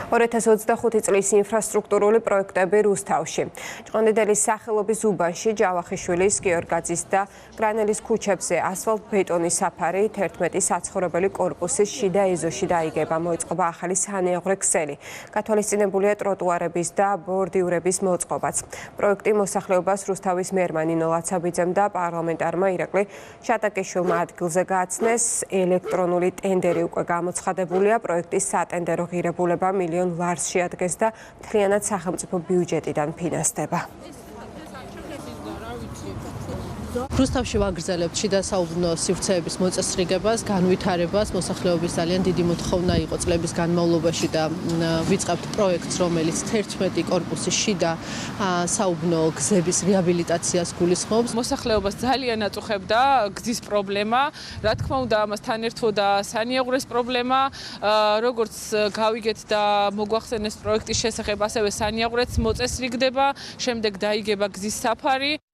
2025 წლის ინფრასტრუქტურული პროექტები რუსთავში. ჭყონდიდელის სახელობის უბანში ჯავახიშვილის, გიორგაძის და გრანელის ქუჩებზე ასფალტ-ბეტონის საფარი 11 საცხოვრებელი კორპუსის შიდა ეზოში დაიგება. მოიწყობა ახალი სანიაღვრე ქსელი. გათვალისწინებულია ტროტუარების და ბორდიურების მოწყობაც. პროექტი მოსახლეობას რუსთავის მერმა ნინო ლაცაბიძემ და პარლამენტარმა ირაკლი შატაკიშვილმა ადგილზე გააცნეს. ელექტრონული ტენდერი უკვე გამოცხადებულია. პროექტის სატენდერო ღირებულება $1 მილიონ შეადგენს და მთლიანად სახელმწიფო ბიუჯეტიდან ფინანსდება. რუსთავში ვაგრძელებთ შიდა საუკუნო სივრცეების მოწესრიგებას, განვითარებას, მოსახლეობის ძალიან დიდი მოთხოვნა იყო წლების განმავლობაში და ვიწყებთ პროექტს, რომელიც 11 კორპუსის შიდა საუკუნო გზების რეაბილიტაციას გულისხმობს. მოსახლეობას ძალიან აწუხებდა გზის პრობლემა, რა თქმა უნდა, ამასთან ერთვოდა სანიაღვრეს პრობლემა, როგორც გავიგეთ და მოგვახსენეს პროექტის შესახებ, ასევე სანიაღვრეც მოწესრიგდება, შემდეგ დაიგება გზის საფარი.